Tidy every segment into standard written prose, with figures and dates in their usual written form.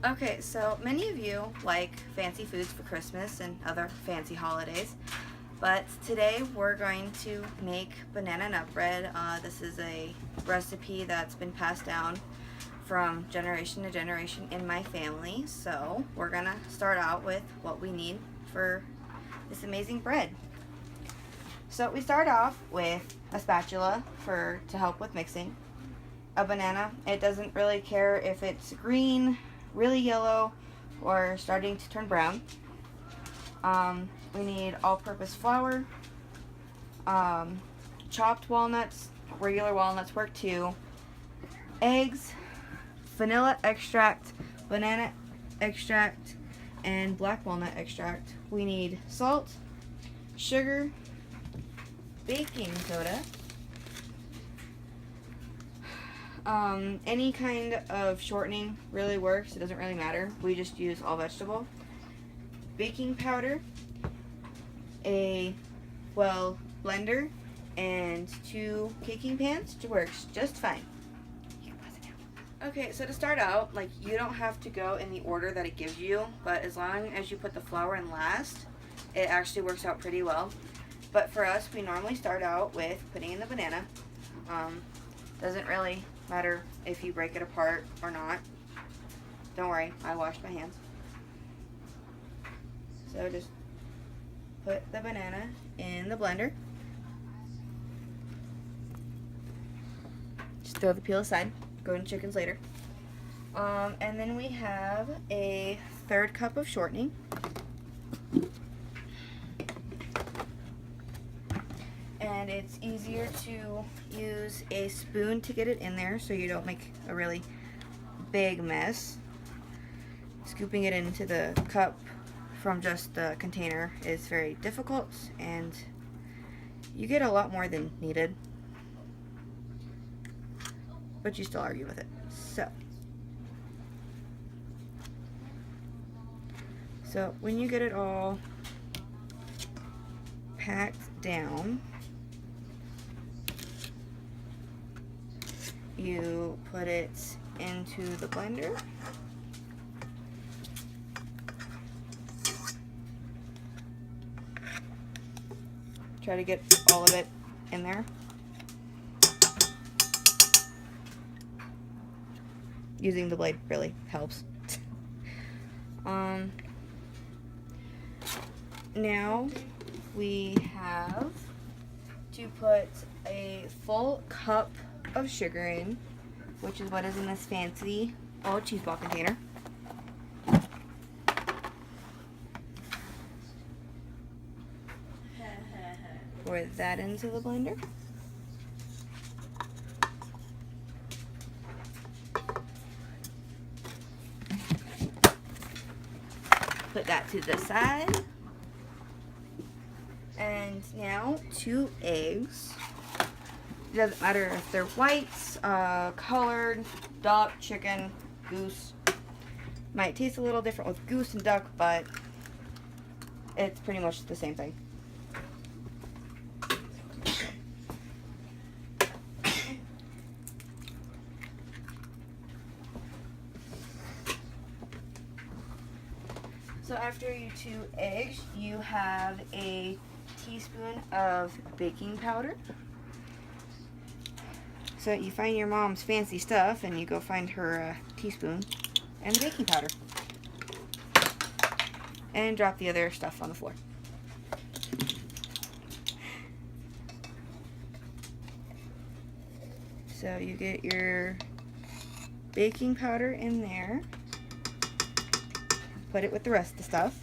Okay, so many of you like fancy foods for Christmas and other fancy holidays, but today we're going to make banana nut bread. This is a recipe that's been passed down from generation to generation in my family, so we're gonna start out with what we need for this amazing bread. So we start off with a spatula to help with mixing, a banana. It doesn't really care if it's green, really yellow, or starting to turn brown. We need all-purpose flour, chopped walnuts, regular walnuts work too, eggs, vanilla extract, banana extract, and black walnut extract. We need salt, sugar, baking soda, any kind of shortening really works. It doesn't really matter. We just use all vegetable. Baking powder, a blender, and 2 caking pans, which works just fine. You can pass it down. Okay, so to start out, you don't have to go in the order that it gives you, but as long as you put the flour in last, it actually works out pretty well. But for us, we normally start out with putting in the banana. Doesn't really matter if you break it apart or not. Don't worry, I washed my hands. So just put the banana in the blender. Just throw the peel aside. Go into chickens later. And then we have a 1/3 cup of shortening. And it's easier to use a spoon to get it in there so you don't make a really big mess. Scooping it into the cup from just the container is very difficult, and you get a lot more than needed, but you still argue with it. So when you get it all packed down, you put it into the blender. Try to get all of it in there. Using the blade really helps. Now we have to put a full cup of sugar in, which is what is in this fancy old cheese ball container. Pour that into the blender. Put that to the side. And now 2 eggs. It doesn't matter if they're whites, colored, duck, chicken, goose. Might taste a little different with goose and duck, but it's pretty much the same thing. So after your 2 eggs, you have a teaspoon of baking powder. So you find your mom's fancy stuff and you go find her teaspoon and the baking powder. And drop the other stuff on the floor. So you get your baking powder in there. Put it with the rest of the stuff.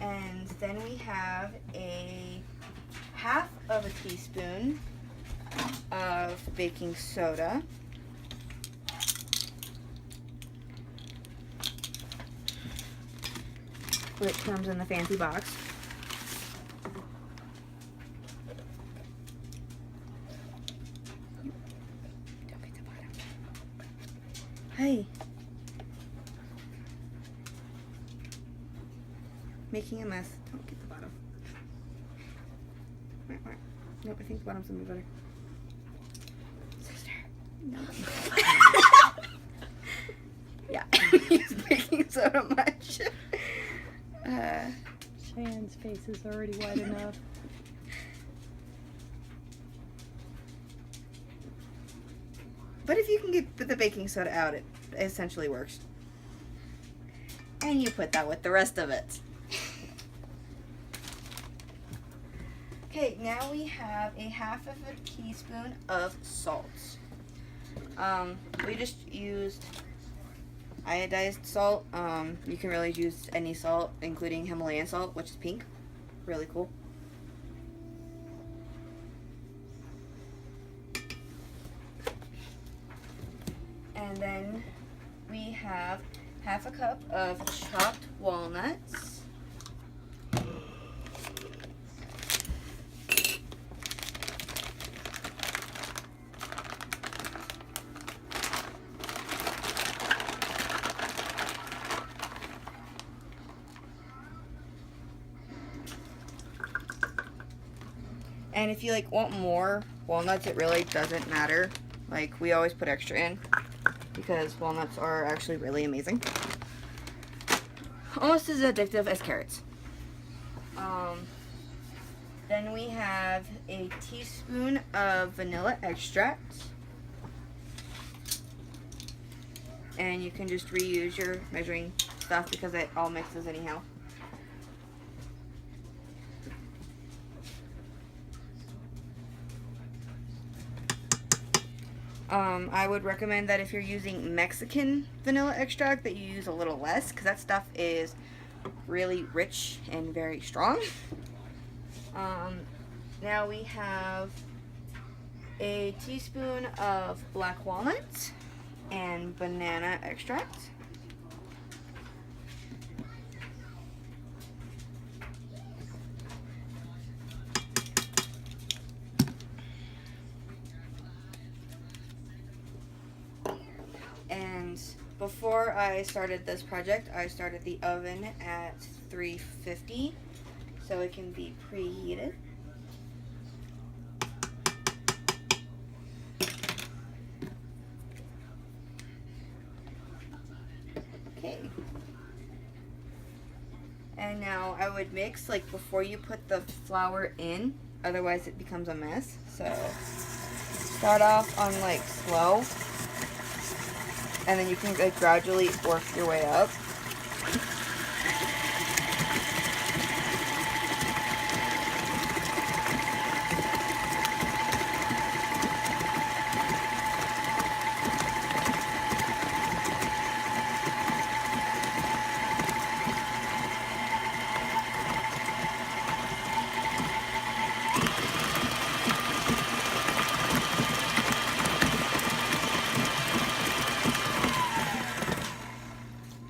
And then we have a 1/2 of a teaspoon of baking soda. Which comes in the fancy box. Don't get the bottom. Hey. Making a mess. Don't get the bottom. Nope, I think the bottom's gonna be better. Sister. No. face is already wide enough. But if you can get the baking soda out, it essentially works. And you put that with the rest of it. Okay, now we have a half of a teaspoon of salt. We just used iodized salt. You can really use any salt, including Himalayan salt, which is pink. Really cool. And then we have half a cup of chopped walnuts. And if you want more walnuts, it really doesn't matter. We always put extra in because walnuts are actually really amazing. Almost as addictive as carrots. Then we have a teaspoon of vanilla extract. And you can just reuse your measuring stuff because it all mixes anyhow. I would recommend that if you're using Mexican vanilla extract that you use a little less because that stuff is really rich and very strong. Now we have a teaspoon of black walnut and banana extract. And before I started this project, I started the oven at 350 so it can be preheated. Okay. And now I would mix before you put the flour in, otherwise it becomes a mess. So start off on slow. And then you can gradually work your way up.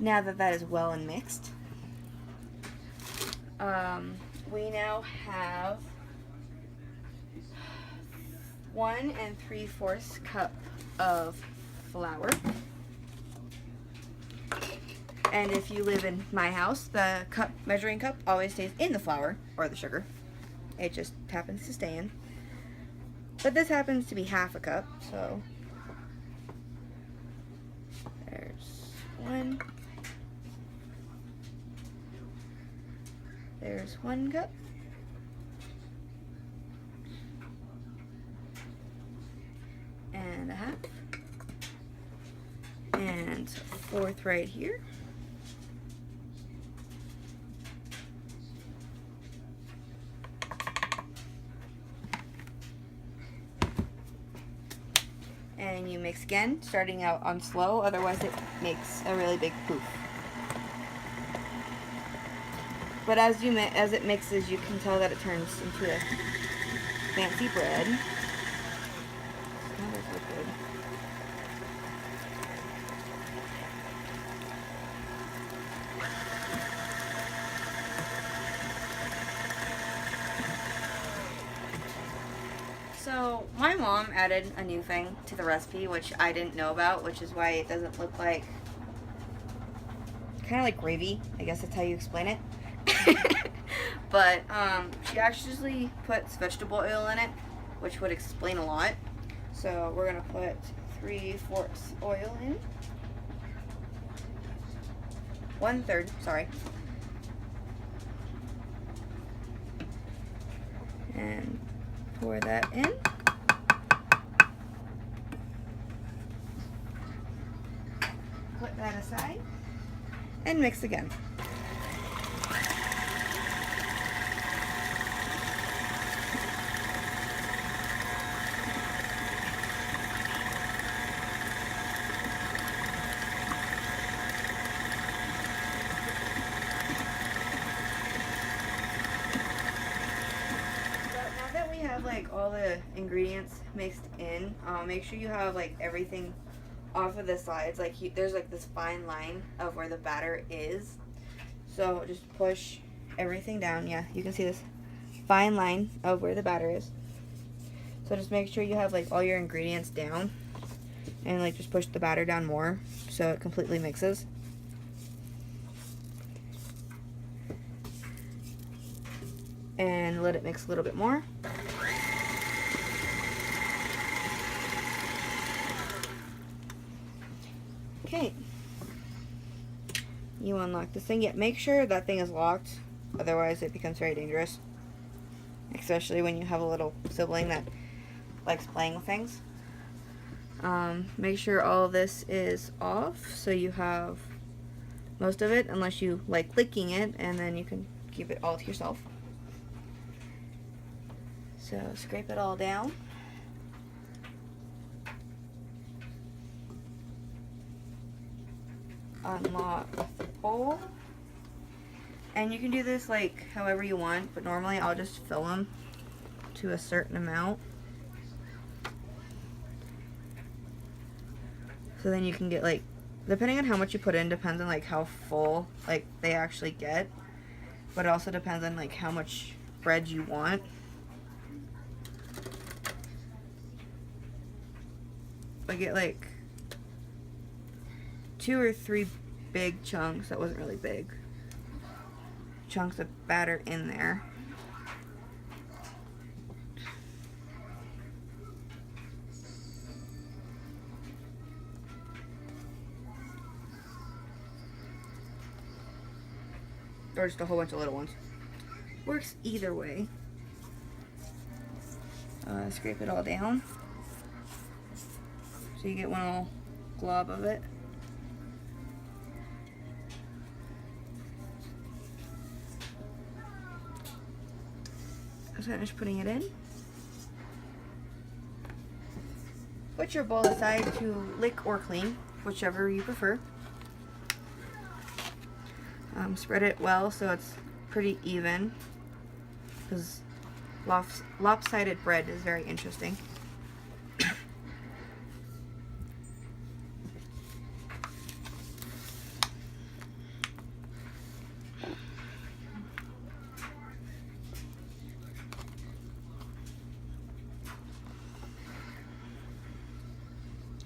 Now that that is well and mixed, we now have 1 3/4 cup of flour. And if you live in my house, the measuring cup always stays in the flour or the sugar. It just happens to stay in. But this happens to be half a cup, so there's 1. There's 1 cup. And a half. And 1/4 right here. And you mix again, starting out on slow, otherwise it makes a really big poof. But as it mixes, you can tell that it turns into a fancy bread. Oh, that's liquid. So my mom added a new thing to the recipe, which I didn't know about, which is why it doesn't look kind of like gravy. I guess that's how you explain it. But she actually puts vegetable oil in it, which would explain a lot. So we're gonna put 3/4 oil in. 1/3, sorry. and pour that in. Put that aside and mix again. Have like all the ingredients mixed in, make sure you have like everything off of the sides. Like there's like this fine line of where the batter is, so just push everything down. Yeah, you can see this fine line of where the batter is, so just make sure you have like all your ingredients down and like just push the batter down more so it completely mixes. And let it mix a little bit more. Okay, you unlock this thing. Yeah, make sure that thing is locked, otherwise it becomes very dangerous, especially when you have a little sibling that likes playing with things. Make sure all of this is off so you have most of it, unless you like licking it, and then you can keep it all to yourself. So scrape it all down. Unlock the bowl, and you can do this like however you want, but normally I'll just fill them to a certain amount, so then you can get like, depending on how much you put in depends on like how full like they actually get, but it also depends on like how much bread you want. I get like 2 or 3 big chunks, that wasn't really big, chunks of batter in there. Or just a whole bunch of little ones. Works either way. Scrape it all down so you get one little glob of it. Finish putting it in. Put your bowl aside to lick or clean, whichever you prefer. Spread it well so it's pretty even, because lopsided bread is very interesting.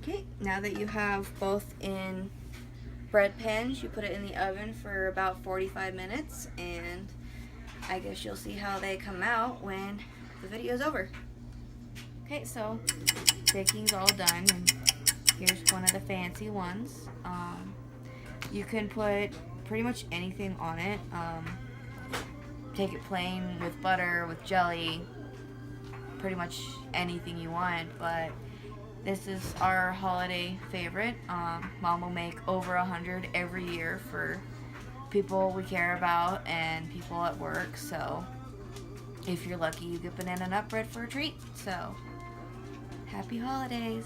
Okay, now that you have both in bread pans, you put it in the oven for about 45 minutes, and I guess you'll see how they come out when the video is over. Okay, so baking's all done, and here's one of the fancy ones. You can put pretty much anything on it. Take it plain with butter, with jelly, pretty much anything you want, but this is our holiday favorite. Mom will make over 100 every year for people we care about and people at work. So if you're lucky, you get banana nut bread for a treat. So happy holidays.